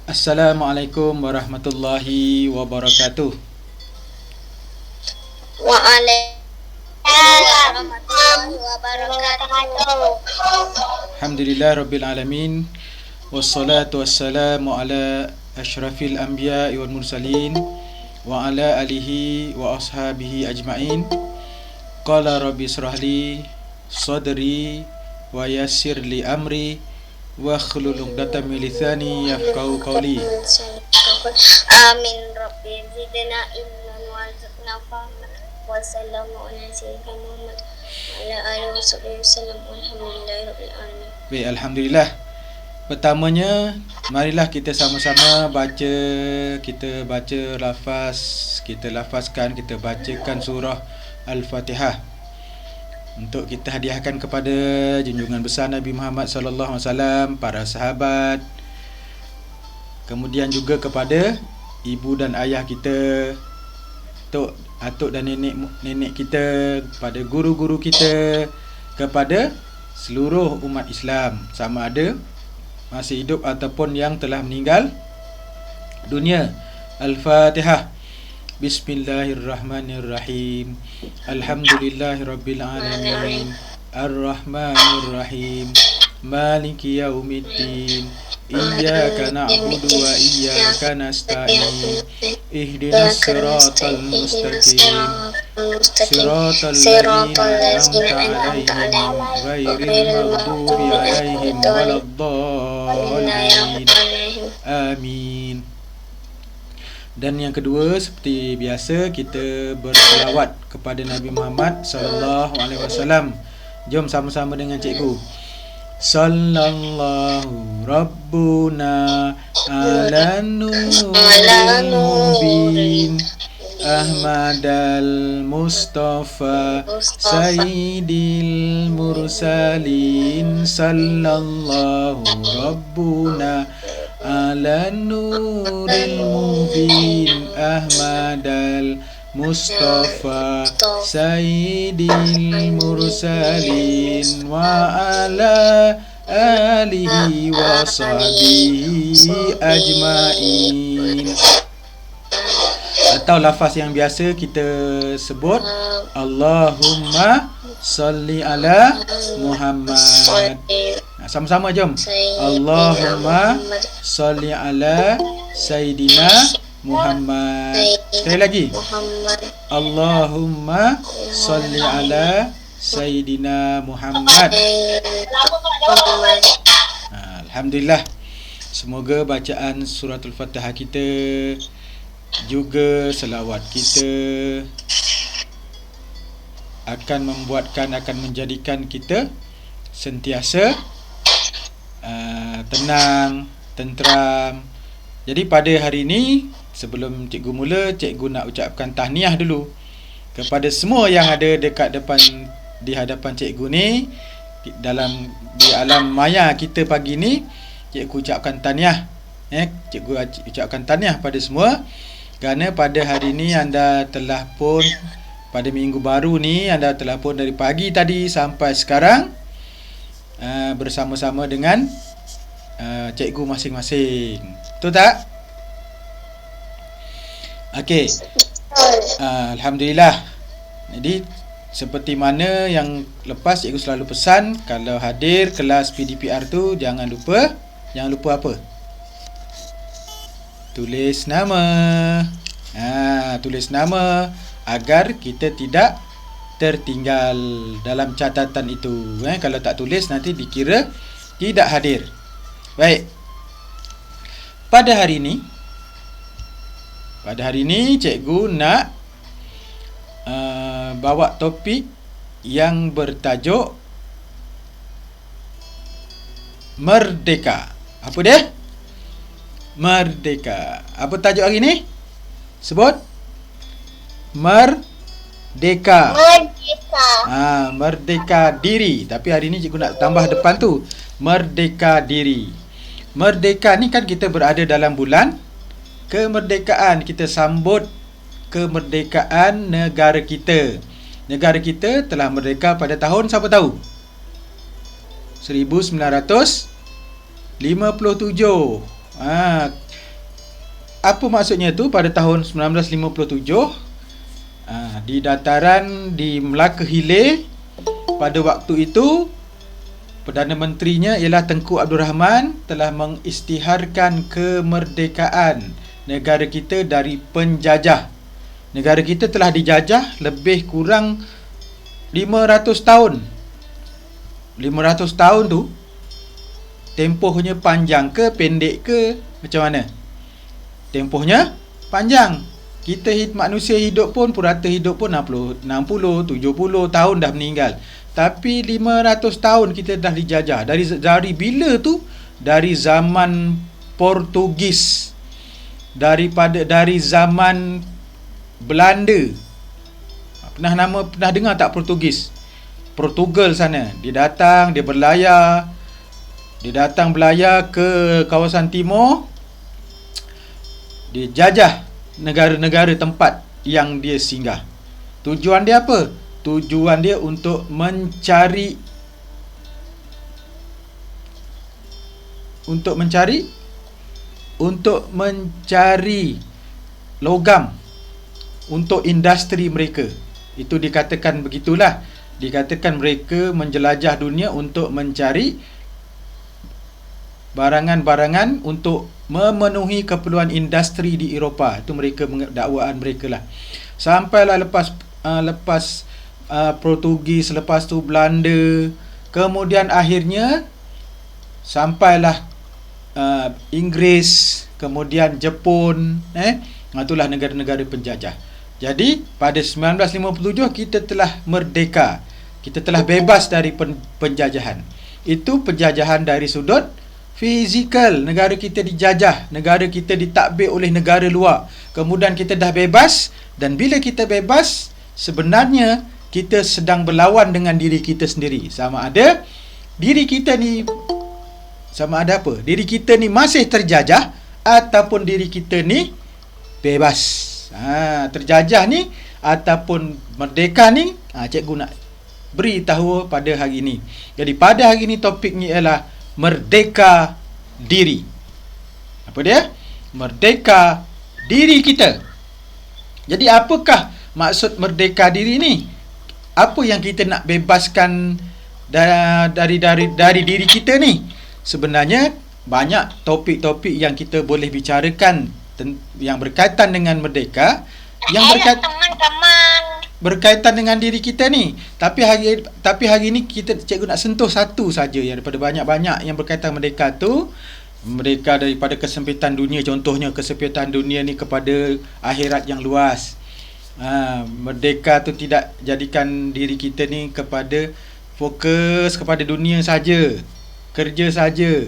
Assalamualaikum warahmatullahi wabarakatuh. Waalaikumsalam warahmatullahi wabarakatuh. Alhamdulillah rabbil alamin. Wassalatu wassalamu ala asyrafil anbiya'i wal mursalin wa ala alihi wa ashabihi ajma'in. Qala rabbi israh li sadri wa yassir li amri wa khlul 'uqdatam min lisani yafqahu qawli. Amin rabbi zidna ilman warzuqna fahma. Wassalamu ala sayyidina Muhammad wa ala alihi wasallam. Alhamdulillahirabbil alamin. Baik, alhamdulillah. Pertamanya, marilah kita sama-sama kita baca lafazkan, kita bacakan surah Al-Fatihah untuk kita hadiahkan kepada junjungan besar Nabi Muhammad sallallahu alaihi wasallam, para sahabat, kemudian juga kepada ibu dan ayah kita, atuk dan nenek kita, kepada guru-guru kita, kepada seluruh umat Islam, sama ada masih hidup ataupun yang telah meninggal dunia. Al-Fatihah. Bismillahirrahmanirrahim. Alhamdulillahirabbil alamin. Ar-Rahmanirrahim. Maliki yaumiddin. Iyyaka na'budu wa iyyaka nasta'in. Ihdinas siratal mustaqim. Siratal ladzina an'amta 'alaihim ghairil maghdubi 'alaihim waladdallin. Amin. Dan yang kedua, seperti biasa, kita berselawat kepada Nabi Muhammad sallallahu alaihi wasallam. Jom sama-sama dengan cikgu. Sallallahu Rabbuna ala nuril mubin Ahmadal Mustafa Sayyidil Mursalin. Sallallahu Rabbuna ala nuril mubin Ahmadal Mustafa Sayyidil Mursalin wa ala alihi wa sahbihi ajma'in. Atau lafaz yang biasa kita sebut, Allahumma salli ala Muhammad. Sama-sama jom. Allahumma salli ala Sayyidina Muhammad. Sekali lagi. Allahumma salli ala Sayyidina Muhammad. Alhamdulillah. Semoga bacaan suratul Fatihah kita, juga selawat kita akan menjadikan kita sentiasa tenang, tenteram. Jadi pada hari ini, sebelum cikgu mula, cikgu nak ucapkan tahniah dulu kepada semua yang ada dekat di hadapan cikgu ni, di alam maya kita pagi ni. Cikgu ucapkan tahniah. Cikgu ucapkan tahniah pada semua, kerana pada hari ini anda telah pun, pada minggu baru ni, anda telah pun dari pagi tadi sampai sekarang bersama-sama dengan cikgu masing-masing. Betul tak? Okey. Alhamdulillah. Jadi seperti mana yang lepas cikgu selalu pesan, kalau hadir kelas PDPR tu jangan lupa apa? Tulis nama. Tulis nama agar kita tidak tertinggal dalam catatan itu. Kalau tak tulis nanti dikira tidak hadir. Baik. Pada hari ini cikgu nak bawa topik yang bertajuk Merdeka. Apa dia? Merdeka. Apa tajuk hari ni? Sebut. Merdeka. Merdeka diri. Tapi hari ni cikgu nak tambah depan tu, merdeka diri. Merdeka ni kan kita berada dalam bulan kemerdekaan. Kita sambut kemerdekaan negara kita. Negara kita telah merdeka pada tahun, siapa tahu? 1957. Apa maksudnya tu? Pada tahun 1957, di dataran di Melaka Hilir, pada waktu itu Perdana Menterinya ialah Tengku Abdul Rahman telah mengisytiharkan kemerdekaan negara kita dari penjajah. Negara kita telah dijajah lebih kurang 500 tahun. 500 tahun tu tempohnya panjang ke pendek ke macam mana? Tempohnya panjang. Kita manusia hidup pun, purata hidup pun 60, 70 tahun dah meninggal. Tapi 500 tahun kita dah dijajah. Dari bila tu? Dari zaman Portugis. Dari zaman Belanda. Pernah dengar tak Portugis? Portugal sana. Dia datang, dia berlayar. Dia datang berlayar ke kawasan timur. Dia jajah negara-negara tempat yang dia singgah. Tujuan dia apa? Tujuan dia untuk mencari logam untuk industri mereka. Itu dikatakan begitulah. Dikatakan mereka menjelajah dunia untuk mencari barangan-barangan untuk memenuhi keperluan industri di Eropah. Itu mereka dakwaan mereka lah. Sampailah lepas Portugis, lepas tu Belanda, kemudian akhirnya sampailah Inggeris, kemudian Jepun, itulah negara-negara penjajah. Jadi pada 1957 kita telah merdeka. Kita telah bebas dari penjajahan. Itu penjajahan dari sudut fizikal. Negara kita dijajah, negara kita ditakbir oleh negara luar. Kemudian kita dah bebas, dan bila kita bebas, sebenarnya kita sedang berlawan dengan diri kita sendiri. Sama ada diri kita ni masih terjajah ataupun diri kita ni bebas. Terjajah ni ataupun merdeka ni, cikgu nak beritahu pada hari ini. Jadi pada hari ini topiknya ialah merdeka diri. Apa dia? Merdeka diri kita. Jadi apakah maksud merdeka diri ni? Apa yang kita nak bebaskan dari diri kita ni? Sebenarnya banyak topik-topik yang kita boleh bicarakan yang berkaitan dengan merdeka, yang berkaitan dengan diri kita ni. Tapi hari ni cikgu nak sentuh satu saja yang daripada banyak-banyak yang berkaitan merdeka tu. Merdeka daripada kesempitan dunia, contohnya kesempitan dunia ni kepada akhirat yang luas. Merdeka tu tidak jadikan diri kita ni kepada fokus kepada dunia saja, kerja saja.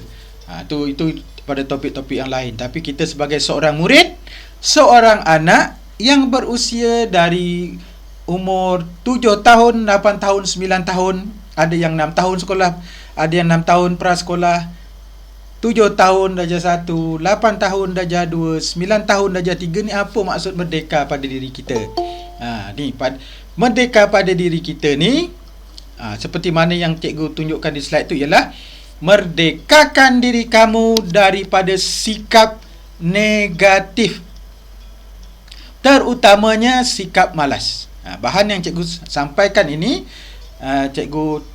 Itu pada topik-topik yang lain. Tapi kita sebagai seorang murid, seorang anak yang berusia dari umur 7 tahun, 8 tahun, 9 tahun, ada yang 6 tahun sekolah, ada yang 6 tahun prasekolah, 7 tahun darjah 1, 8 tahun darjah 2, 9 tahun darjah 3 ni apa maksud merdeka pada diri kita? Merdeka pada diri kita ni, seperti mana yang cikgu tunjukkan di slide tu ialah merdekakan diri kamu daripada sikap negatif, terutamanya sikap malas. Bahan yang cikgu sampaikan ini, cikgu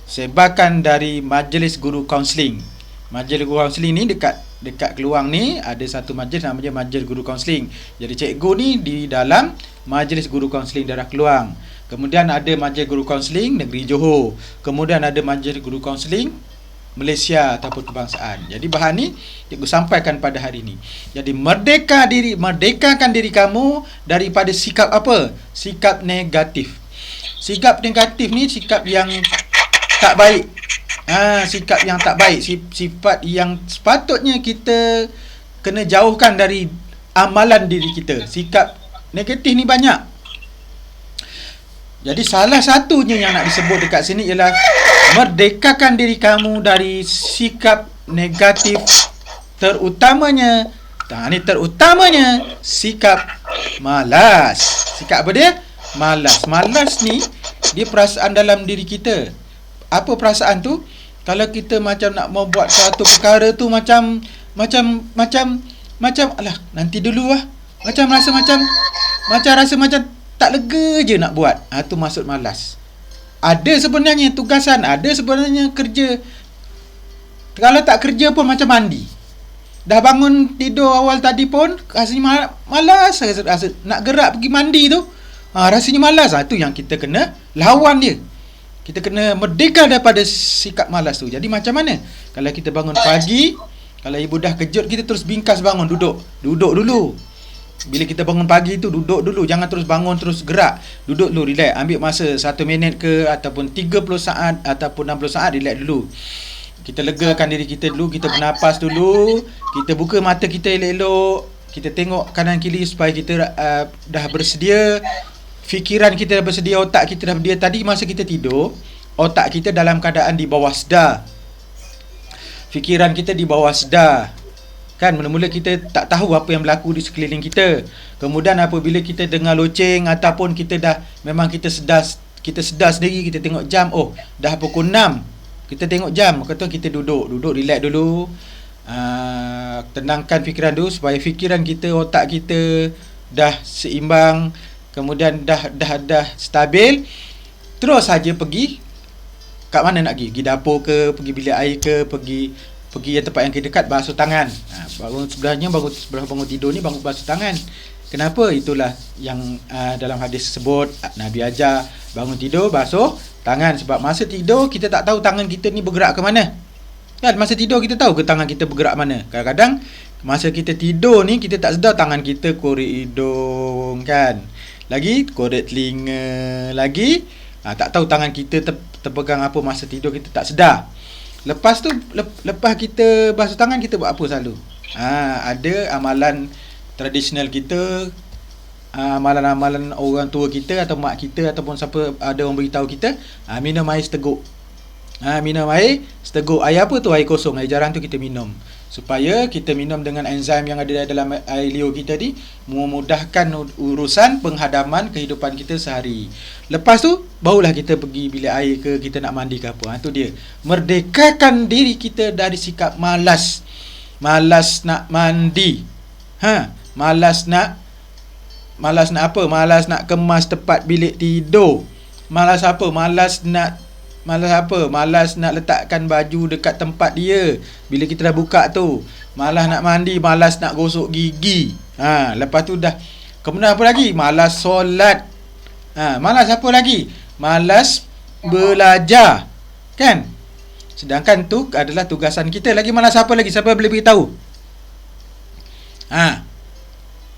sebarkan dari Majlis Guru Kaunseling. Majlis Guru Kaunseling ni dekat Keluang ni ada satu majlis namanya Majlis Guru Kaunseling. Jadi cikgu ni di dalam Majlis Guru Kaunseling daerah Keluang. Kemudian ada Majlis Guru Kaunseling Negeri Johor. Kemudian ada Majlis Guru Kaunseling Malaysia ataupun kebangsaan. Jadi bahan ni cikgu sampaikan pada hari ini. Jadi merdekakan diri kamu daripada sikap apa? Sikap negatif. Sikap negatif ni sikap yang tak baik. Sikap yang tak baik, sifat yang sepatutnya kita kena jauhkan dari amalan diri kita. Sikap negatif ni banyak. Jadi salah satunya yang nak disebut dekat sini ialah merdekakan diri kamu dari sikap negatif, terutamanya sikap malas. Sikap apa dia? Malas. Malas ni dia perasaan dalam diri kita. Apa perasaan tu? Kalau kita macam nak mau buat satu perkara tu macam alah nanti dulu lah. Macam rasa macam tak lega je nak buat. Tu maksud malas. Ada sebenarnya tugasan, ada sebenarnya kerja. Kalau tak kerja pun macam mandi. Dah bangun tidur awal tadi pun rasanya malas, rasa nak gerak pergi mandi tu. Rasanya malas. Tu yang kita kena lawan dia. Kita kena merdeka daripada sikap malas tu. Jadi macam mana? Kalau kita bangun pagi, kalau ibu dah kejut, kita terus bingkas bangun, duduk dulu. Bila kita bangun pagi tu, duduk dulu. Jangan terus bangun, terus gerak. Duduk dulu, relax. Ambil masa 1 minit ke, ataupun 30 saat, ataupun 60 saat, relax dulu. Kita legakan diri kita dulu. Kita bernapas dulu. Kita buka mata kita elok-elok. Kita tengok kanan kiri supaya kita dah bersedia. Fikiran kita dah bersedia, otak kita dah bersedia. Tadi masa kita tidur, otak kita dalam keadaan di bawah sedar. Fikiran kita di bawah sedar. Kan, mula-mula kita tak tahu apa yang berlaku di sekeliling kita. Kemudian apabila kita dengar loceng ataupun kita dah, memang kita sedar sendiri, kita tengok jam, dah pukul 6. Kita tengok jam, kata kita duduk, relax dulu. Tenangkan fikiran dulu supaya fikiran kita, otak kita dah seimbang. Kemudian dah stabil. Terus saja pergi. Kat mana nak pergi? Pergi dapur ke, pergi bilik air ke, pergi yang tempat yang dekat, basuh tangan. Bangun tidur ni bangun basuh tangan. Kenapa? Itulah yang dalam hadis tersebut Nabi ajar, bangun tidur basuh tangan. Sebab masa tidur kita tak tahu tangan kita ni bergerak ke mana. Kan, masa tidur kita tahu ke tangan kita bergerak mana. Kadang-kadang masa kita tidur ni kita tak sedar tangan kita korek hidung kan. Lagi korek telinga, lagi tak tahu tangan kita terpegang apa masa tidur, kita tak sedar. Lepas tu lepas kita basuh tangan, kita buat apa selalu? Ada amalan tradisional kita, amalan-amalan orang tua kita atau mak kita ataupun siapa ada orang beritahu kita, minum air seteguk. Minum air seteguk. Air apa tu? Air kosong, air jarang tu kita minum. Supaya kita minum dengan enzim yang ada dalam air liur kita ni, memudahkan urusan penghadaman kehidupan kita sehari. Lepas tu barulah kita pergi bilik air ke, kita nak mandi ke apa. Tu dia, merdekakan diri kita dari sikap malas. Malas nak mandi, malas nak apa? Malas nak kemas tempat bilik tidur. Malas apa? Malas nak letakkan baju dekat tempat dia bila kita dah buka tu. Malas nak mandi, malas nak gosok gigi. Lepas tu dah, kemudian apa lagi? Malas solat. Malas apa lagi? Malas belajar. Kan? Sedangkan tu adalah tugasan kita. Lagi malas apa lagi? Siapa boleh beritahu?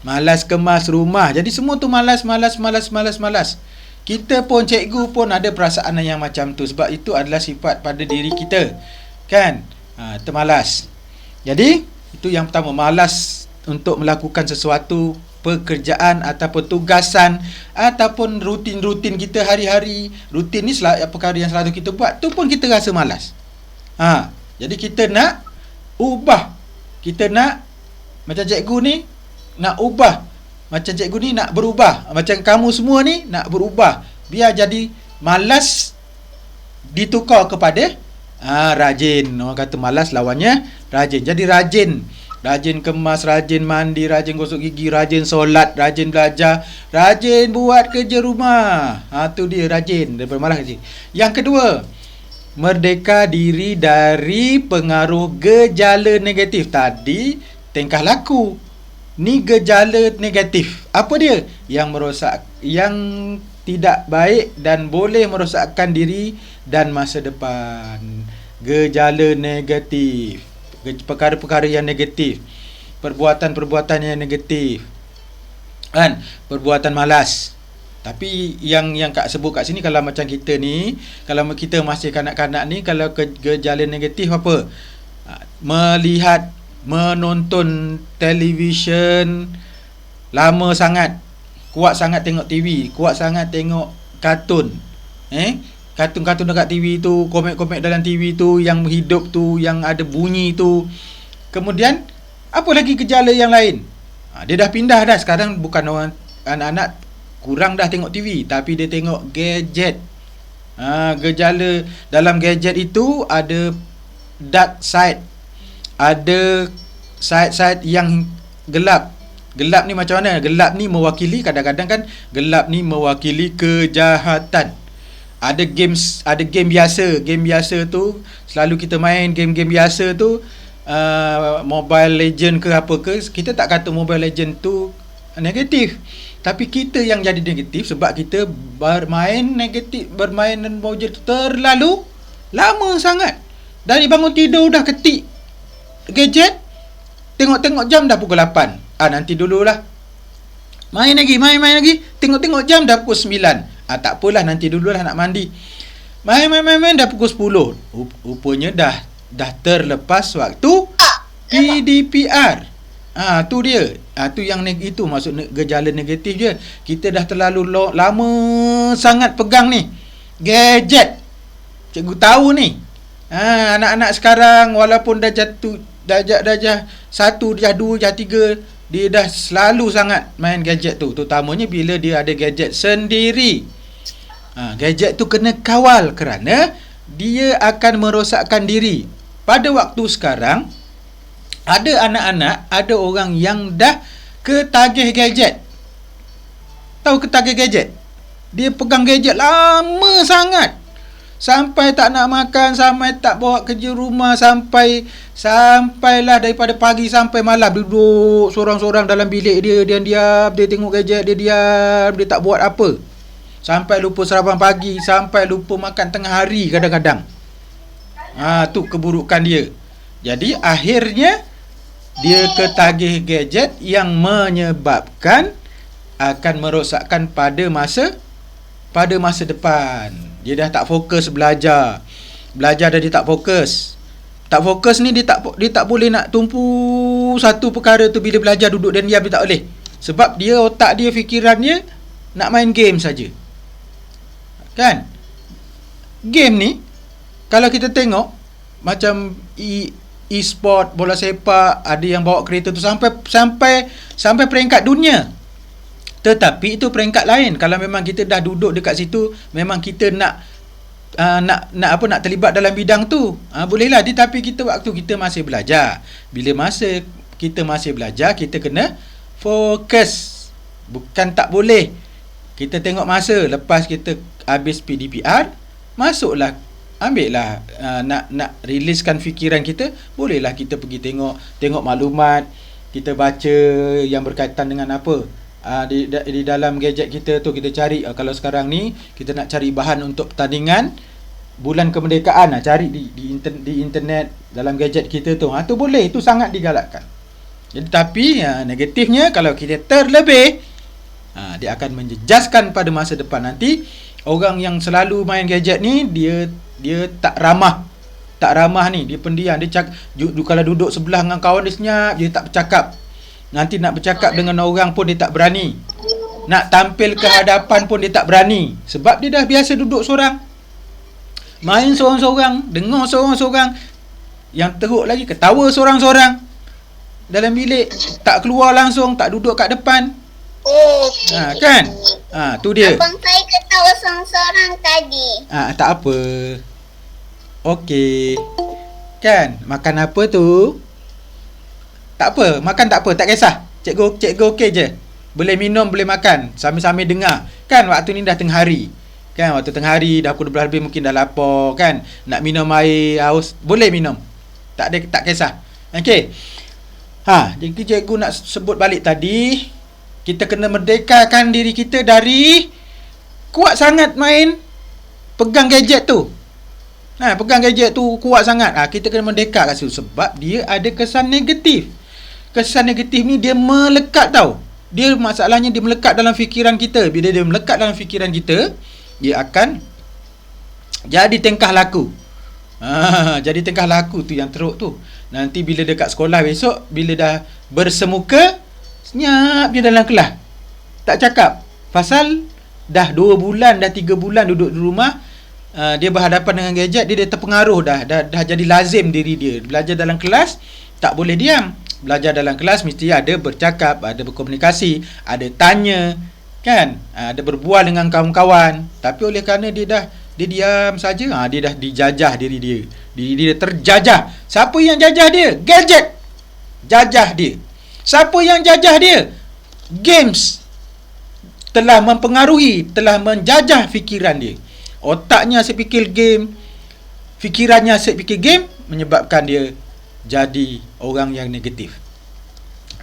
Malas kemas rumah. Jadi semua tu malas. Kita pun, cikgu pun ada perasaan yang macam tu. Sebab itu adalah sifat pada diri kita. Kan? Termalas. Jadi, itu yang pertama. Malas untuk melakukan sesuatu pekerjaan ataupun tugasan ataupun rutin kita hari-hari. Rutin ni perkara yang selalu kita buat. Tu pun kita rasa malas. Jadi kita nak ubah. Kita nak, macam cikgu ni, nak ubah. Macam cikgu ni nak berubah. Macam kamu semua ni nak berubah. Biar jadi malas ditukar kepada rajin. Orang kata malas lawannya rajin. Jadi rajin. Rajin kemas, rajin mandi, rajin gosok gigi, rajin solat, rajin belajar, rajin buat kerja rumah. Tu dia, rajin. Daripada malas rajin. Yang kedua, merdeka diri dari pengaruh gejala negatif. Tadi tingkah laku. Ni gejala negatif. Apa dia? Yang tidak baik dan boleh merosakkan diri dan masa depan. Gejala negatif. Perkara-perkara yang negatif. Perbuatan-perbuatan yang negatif. Kan? Perbuatan malas. Tapi yang Kak sebut kat sini, kalau macam kita ni, kalau kita masih kanak-kanak ni, kalau gejala negatif apa? Menonton televisyen lama sangat, kuat sangat tengok TV, kuat sangat tengok kartun. Kartun-kartun dekat TV tu, komik-komik dalam TV tu yang hidup tu, yang ada bunyi tu. Kemudian apa lagi gejala yang lain? Dia dah pindah dah. Sekarang bukan orang, anak-anak kurang dah tengok TV, tapi dia tengok gadget. Gejala dalam gadget itu ada dark side, ada side-side yang gelap. Gelap ni macam mana? Gelap ni mewakili, kadang-kadang kan gelap ni mewakili kejahatan. Ada game biasa. Game biasa tu selalu kita main game-game biasa tu, Mobile Legend ke apa ke, kita tak kata Mobile Legend tu negatif, tapi kita yang jadi negatif sebab kita bermain Mobile tu terlalu lama sangat. Dari bangun tidur dah ketik gadget, tengok-tengok jam dah pukul 8. Nanti dululah. Main lagi. Tengok-tengok jam dah pukul 9. Tak apalah, nanti dululah nak mandi. Main dah pukul 10. Rupanya dah terlepas waktu PDPR. Tu dia. Tu yang itu maksud gejala negatif je. Kita dah terlalu lama sangat pegang ni gadget. Cikgu tahu ni. Anak-anak sekarang walaupun dah jatuh darjah 1, darjah 2, darjah 3, dia dah selalu sangat main gadget tu, terutamanya bila dia ada gadget sendiri. Gadget tu kena kawal kerana dia akan merosakkan diri. Pada waktu sekarang ada anak-anak, ada orang yang dah ketagih gadget. Tahu ketagih gadget? Dia pegang gadget lama sangat, sampai tak nak makan, sampai tak bawa kerja rumah, sampailah daripada pagi sampai malam duduk sorang-sorang dalam bilik dia, diam-diam, dia tengok gadget, dia diam, dia tak buat apa. Sampai lupa sarapan pagi, sampai lupa makan tengah hari kadang-kadang. Tu keburukan dia. Jadi akhirnya dia ketagih gadget yang menyebabkan akan merosakkan pada masa depan. Dia dah tak fokus belajar dah dia tak fokus. Tak fokus ni dia tak boleh nak tumpu satu perkara tu. Bila belajar duduk dan diam, dia tak boleh. Sebab dia, otak dia, fikirannya nak main game saja. Kan? Game ni kalau kita tengok macam e-sport, bola sepak, ada yang bawa kereta tu sampai peringkat dunia. Tetapi itu peringkat lain. Kalau memang kita dah duduk dekat situ, memang kita nak terlibat dalam bidang tu, bolehlah. Tapi kita waktu kita masih belajar, bila masa kita masih belajar, kita kena fokus. Bukan tak boleh. Kita tengok masa lepas kita habis PDPR, masuklah, ambillah, nak riliskan fikiran kita, bolehlah kita pergi tengok maklumat, kita baca yang berkaitan dengan apa. Di dalam gadget kita tu kita cari, kalau sekarang ni kita nak cari bahan untuk pertandingan bulan kemerdekaan, cari di internet dalam gadget kita tu. Tu boleh, itu sangat digalakkan. Jadi tapi negatifnya kalau kita terlebih, dia akan menjejaskan pada masa depan. Nanti orang yang selalu main gadget ni, dia tak ramah ni, dia pendiam, dia kalau duduk sebelah dengan kawan dia senyap, dia tak bercakap. Nanti nak bercakap dengan orang pun dia tak berani. Nak tampil ke hadapan pun dia tak berani. Sebab dia dah biasa duduk seorang, main seorang-seorang, dengar seorang-seorang. Yang teruk lagi, ketawa seorang-seorang dalam bilik, tak keluar langsung, tak duduk kat depan. Kan? Tu dia. Abang saya ketawa seorang-seorang tadi. Tak apa. Okey. Kan? Makan apa tu? Tak apa, makan tak apa, tak kisah. Cikgu okey je. Boleh minum, boleh makan, sambil-sambil dengar. Kan waktu ni dah tengah hari. Kan waktu tengah hari, dah pukul 12 lebih, mungkin dah lapar kan. Nak minum air, haus, boleh minum. Tak kisah. Okey. Jadi cikgu nak sebut balik tadi, kita kena merdekakan diri kita dari kuat sangat main pegang gadget tu. Pegang gadget tu kuat sangat. Kita kena merdeka kat situ sebab dia ada kesan negatif. Kesan negatif ni dia melekat tau. Masalahnya dia melekat dalam fikiran kita. Bila dia melekat dalam fikiran kita, dia akan jadi tingkah laku. Jadi tingkah laku tu yang teruk tu. Nanti bila dekat sekolah besok, bila dah bersemuka, senyap je dalam kelas, tak cakap. Pasal dah 2 bulan, dah 3 bulan duduk di rumah, dia berhadapan dengan gadget, dia terpengaruh dah jadi lazim diri dia. Belajar dalam kelas tak boleh diam. Belajar dalam kelas mesti ada bercakap, ada berkomunikasi, ada tanya, kan? Ada berbual dengan kawan-kawan. Tapi oleh kerana dia dah Dia diam saja. Dia dah dijajah diri dia. Diri dia terjajah. Siapa yang jajah dia? Gadget. Jajah dia. Siapa yang jajah dia? Games. Telah mempengaruhi, telah menjajah fikiran dia. Otaknya asyik fikir game, fikirannya asyik fikir game, menyebabkan dia jadi orang yang negatif.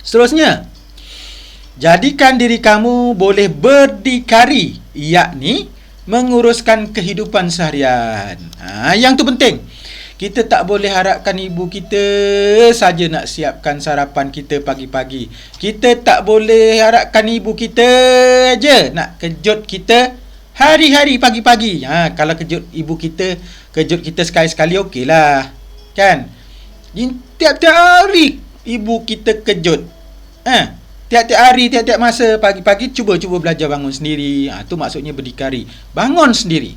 Seterusnya, jadikan diri kamu boleh berdikari, yakni menguruskan kehidupan seharian. Yang tu penting. Kita tak boleh harapkan ibu kita saja nak siapkan sarapan kita pagi-pagi. Kita tak boleh harapkan ibu kita je nak kejut kita hari-hari pagi-pagi. Kalau kejut ibu kita, kejut kita sekali-sekali okeylah. Kan? Tiap-tiap hari ibu kita kejut. Tiap-tiap hari, tiap-tiap masa pagi-pagi cuba belajar bangun sendiri. Tu maksudnya berdikari. Bangun sendiri.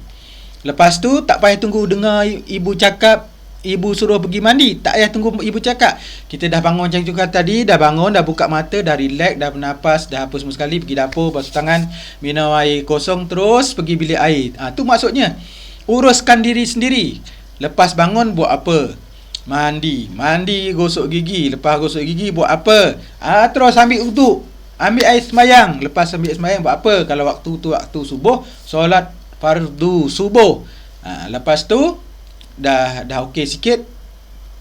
Lepas tu tak payah tunggu dengar ibu cakap, ibu suruh pergi mandi. Tak payah tunggu ibu cakap. Kita dah bangun macam tu tadi, dah bangun, dah buka mata, dah relax, dah bernafas, dah apa semua sekali, pergi dapur, basuh tangan, minum air kosong, terus pergi bilik air. Tu maksudnya uruskan diri sendiri. Lepas bangun buat apa? Mandi, gosok gigi. Lepas gosok gigi buat apa? Terus ambil wuduk, ambil air sembahyang. Lepas ambil air sembahyang buat apa? Kalau waktu tu waktu subuh, solat fardu subuh. Lepas tu dah okey sikit,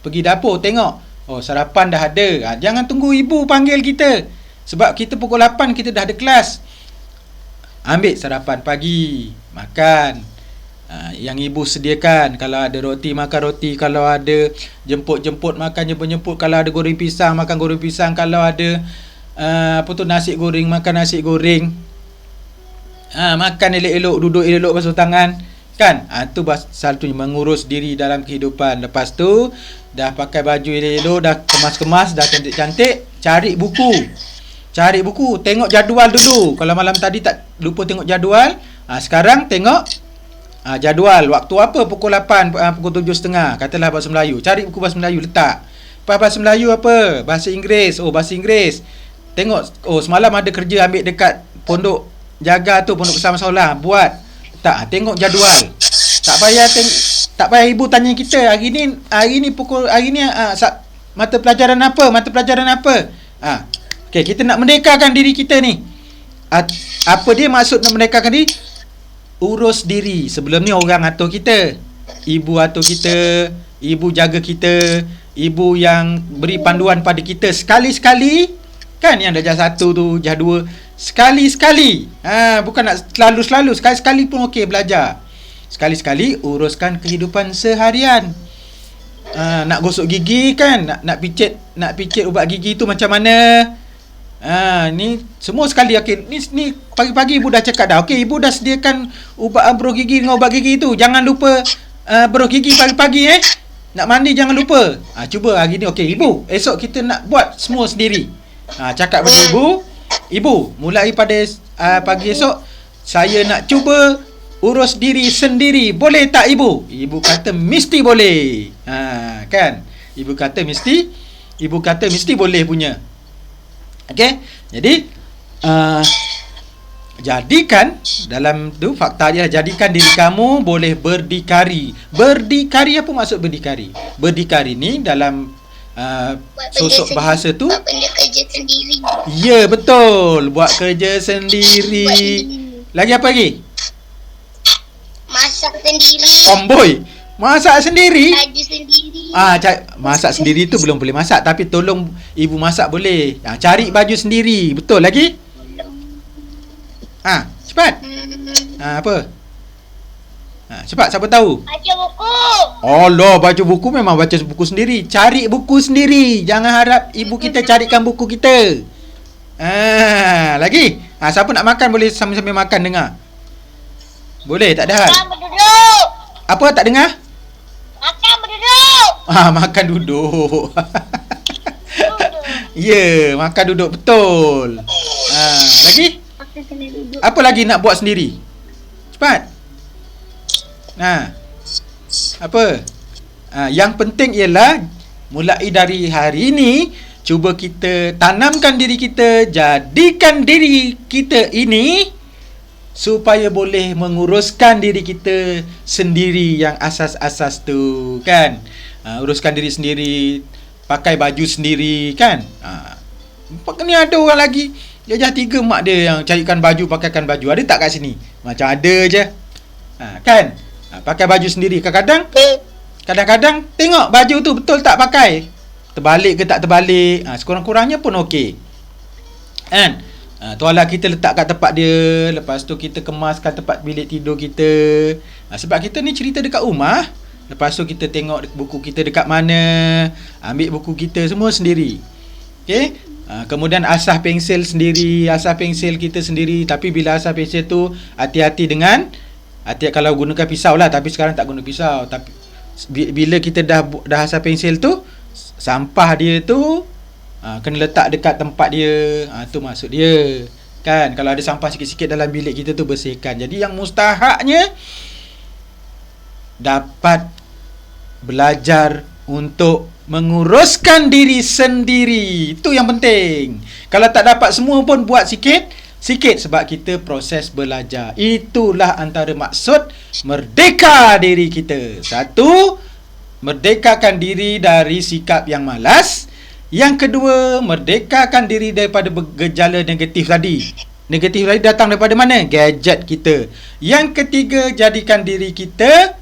pergi dapur tengok, sarapan dah ada. Jangan tunggu ibu panggil kita, sebab kita pukul 8 kita dah ada kelas. Ambil sarapan pagi, makan. Yang ibu sediakan. Kalau ada roti, makan roti. Kalau ada jemput makan jemput. Kalau ada goreng pisang, makan goreng pisang. Kalau ada nasi goreng, makan nasi goreng. Makan elok-elok, duduk elok, basuh tangan. Kan? Tu satunya mengurus diri dalam kehidupan. Lepas tu dah pakai baju elok-elok, dah kemas-kemas, dah cantik-cantik, cari buku, tengok jadual dulu. Kalau malam tadi tak lupa tengok jadual, sekarang tengok jadual. Waktu apa? Pukul 8, pukul 7.30. Katalah bahasa Melayu. Cari buku bahasa Melayu, letak. Bahasa Melayu apa? Bahasa Inggeris. Bahasa Inggeris. Tengok, semalam ada kerja ambil dekat pondok jaga tu, pondok Bersama Saulah. Buat. Tak, tengok jadual. Tak payah ibu tanya kita hari ni mata pelajaran apa. Okey, kita nak merdekakan diri kita ni. Apa dia maksud nak merdekakan diri? Urus diri. Sebelum ni orang atur kita. Ibu atur kita, ibu jaga kita, ibu yang beri panduan pada kita sekali-sekali. Kan yang darjah 1 tu, darjah 2, sekali-sekali. Bukan nak selalu-selalu, sekali-sekali pun okey belajar. Sekali-sekali uruskan kehidupan seharian. Nak gosok gigi kan, nak picit ubat gigi tu macam mana? Ni semua sekali. Okey, ni pagi-pagi ibu dah cakap dah. Okey, ibu dah sediakan ubat beruh gigi dengan ubat gigi tu. Jangan lupa beruh gigi pagi-pagi Nak mandi jangan lupa. Cuba hari ni. Okey, ibu, esok kita nak buat semua sendiri. Cakap pada ibu, mulai pada pagi esok saya nak cuba urus diri sendiri. Boleh tak ibu? Ibu kata mesti boleh. Kan? Ibu kata mesti boleh punya. Okey? Jadi jadikan dalam tu fakta dia, jadikan diri kamu boleh berdikari. Berdikari, apa maksud berdikari? Berdikari ni dalam sosok bahasa tu buat benda kerja sendiri. Ya, betul. Buat kerja sendiri. Lagi apa lagi? Masak sendiri. Amboi, masak sendiri. Baju sendiri. Masak sendiri tu belum boleh masak, tapi tolong ibu masak boleh. Cari baju sendiri. Betul lagi? Cepat. Apa? Cepat, siapa tahu? Baca buku. Allah, baca buku memang baca buku sendiri. Cari buku sendiri. Jangan harap ibu kita carikan buku kita. Lagi? Siapa nak makan boleh sambil-sambil makan dengar. Boleh, tak ada hal. Makan berduduk. Apa tak dengar? Makan berduduk. Makan duduk. Ya, makan duduk, betul. Lagi? Makan kena duduk. Apa lagi nak buat sendiri? Cepat. Apa? Yang penting ialah mulai dari hari ini, cuba kita tanamkan diri kita, jadikan diri kita ini supaya boleh menguruskan diri kita sendiri yang asas-asas tu kan. Uruskan diri sendiri, pakai baju sendiri kan. Ni ada orang lagi jajah 3 mak dia yang carikan baju, pakaikan baju. Ada tak kat sini? Macam ada je. Kan? Pakai baju sendiri. Kadang-kadang tengok baju tu betul tak pakai, terbalik ke tak terbalik. Sekurang-kurangnya pun okey. Kan? Tuala kita letak kat tempat dia. Lepas tu kita kemaskan tempat bilik tidur kita. Sebab kita ni cerita dekat rumah. Lepas tu kita tengok buku kita dekat mana, ambil buku kita semua sendiri. Okay. Kemudian asah pensel sendiri, asah pensel kita sendiri. Tapi bila asah pensel tu, hati-hati dengan, kalau gunakan pisau lah. Tapi sekarang tak guna pisau. Tapi bila kita dah asah pensel tu, sampah dia tu kena letak dekat tempat dia. Tu maksud dia. Kan, kalau ada sampah sikit-sikit dalam bilik kita tu, bersihkan. Jadi yang mustahaknya dapat belajar untuk menguruskan diri sendiri. Itu yang penting. Kalau tak dapat semua pun buat sikit sebab kita proses belajar. Itulah antara maksud merdeka diri kita. 1, merdekakan diri dari sikap yang malas. Yang kedua, merdekakan diri daripada gejala negatif tadi. Negatif tadi datang daripada mana? Gadget kita. Yang ketiga, jadikan diri kita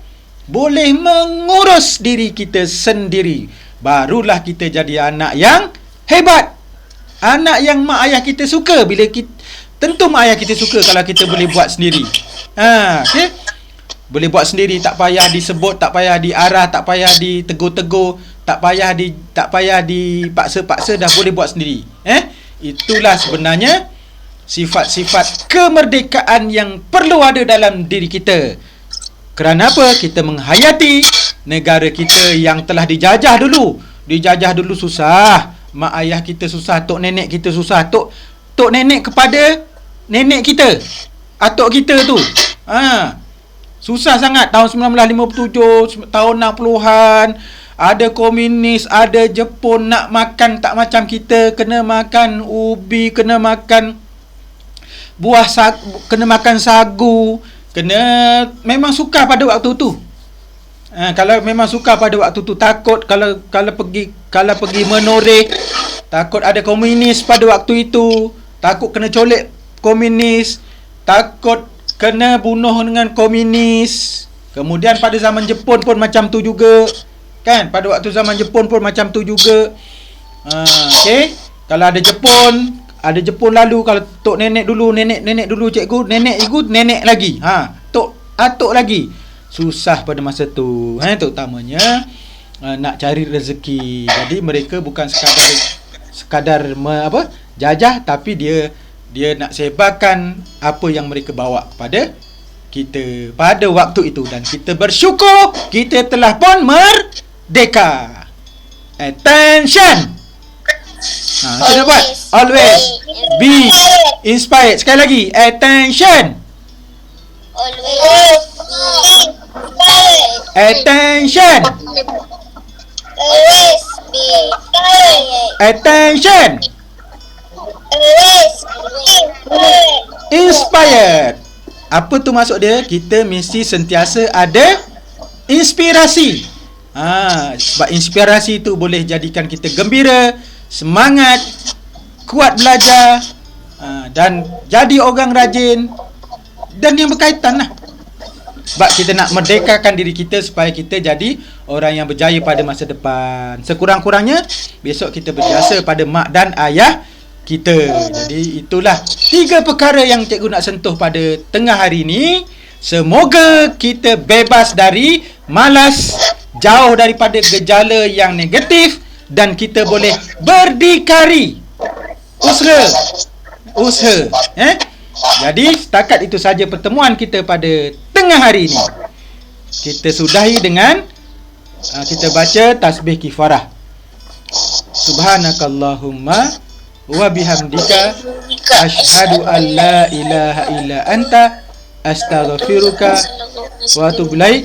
boleh mengurus diri kita sendiri. Barulah kita jadi anak yang hebat. Anak yang mak ayah kita suka. Tentu mak ayah kita suka kalau kita boleh buat sendiri. Okay? Boleh buat sendiri, tak payah disebut, tak payah diarah, tak payah ditegur-tegur, tak payah dipaksa-paksa, dah boleh buat sendiri. Itulah sebenarnya sifat-sifat kemerdekaan yang perlu ada dalam diri kita. Kerana apa? Kita menghayati negara kita yang telah dijajah dulu. Dijajah dulu susah. Mak ayah kita susah, tok nenek kita susah. Tok nenek kepada nenek kita, atuk kita tu. Susah sangat. Tahun 1957, tahun 60-an, ada komunis, ada Jepun, nak makan tak macam kita, kena makan ubi, kena makan buah kena makan sagu, memang suka pada waktu tu. Kalau memang suka pada waktu tu, takut kalau pergi menoreh, takut ada komunis pada waktu itu, takut kena colek komunis, takut kena bunuh dengan komunis. Kemudian pada zaman Jepun pun macam tu juga. Kan? Pada waktu zaman Jepun pun macam tu juga. Okay? Kalau ada Jepun lalu, kalau tok nenek dulu, nenek dulu cikgu, nenek lagi. Atuk lagi. Susah pada masa tu. Terutamanya nak cari rezeki. Jadi mereka bukan sekadar jajah, tapi dia nak sebarkan apa yang mereka bawa kepada kita pada waktu itu. Dan kita bersyukur kita telah pun merdeka. Attention. Kita buat always be inspired. Sekali lagi, attention. Always Attention. Always be Attention. Always Inspired. Apa tu maksud dia? Kita mesti sentiasa ada inspirasi. Sebab inspirasi tu boleh jadikan kita gembira, semangat, kuat belajar, dan jadi orang rajin, dan yang berkaitan lah. Sebab kita nak merdekakan diri kita supaya kita jadi orang yang berjaya pada masa depan. Sekurang-kurangnya besok kita berjasa pada mak dan ayah kita. Jadi itulah 3 perkara yang cikgu nak sentuh pada tengah hari ini. Semoga kita bebas dari malas, jauh daripada gejala yang negatif, dan kita boleh berdikari. Usaha. Jadi setakat itu saja pertemuan kita pada tengah hari ini. Kita sudahi dengan kita baca tasbih kifarah. Subhanakallahumma wa bihamdika asyhadu an la ilaha illa anta astaghfiruka wa atubu ilaik.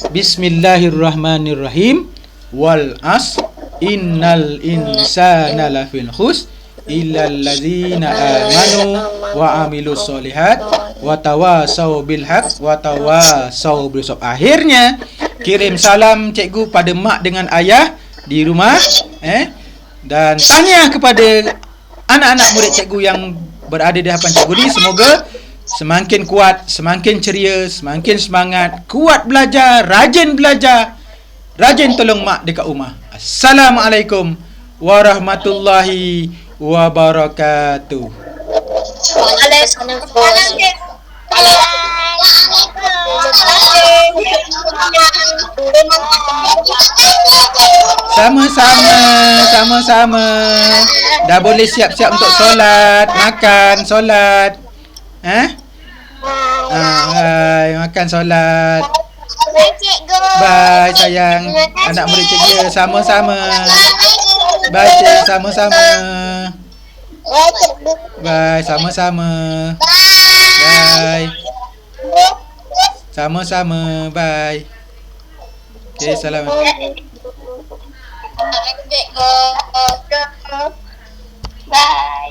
Bismillahirrahmanirrahim. Wal as innal insana lafil khus illal ladzina amanu wa amilus solihat wa tawasau bil haq wa tawasau bis sabr. Akhirnya kirim salam cikgu pada mak dengan ayah di rumah, dan tahniah kepada anak-anak murid cikgu yang berada di hadapan cikgu ni. Semoga semakin kuat, semakin ceria, semakin semangat, kuat belajar, rajin tolong mak dekat rumah. Assalamualaikum warahmatullahi wabarakatuh. Sama-sama. Dah boleh siap-siap untuk solat, makan, solat. Bye, makan, solat. Bye sayang, anak murid cikgu. Sama-sama. Bye cik, sama-sama. Bye, sama-sama. Bye. Sama-sama, bye. Okay, salam. Bye.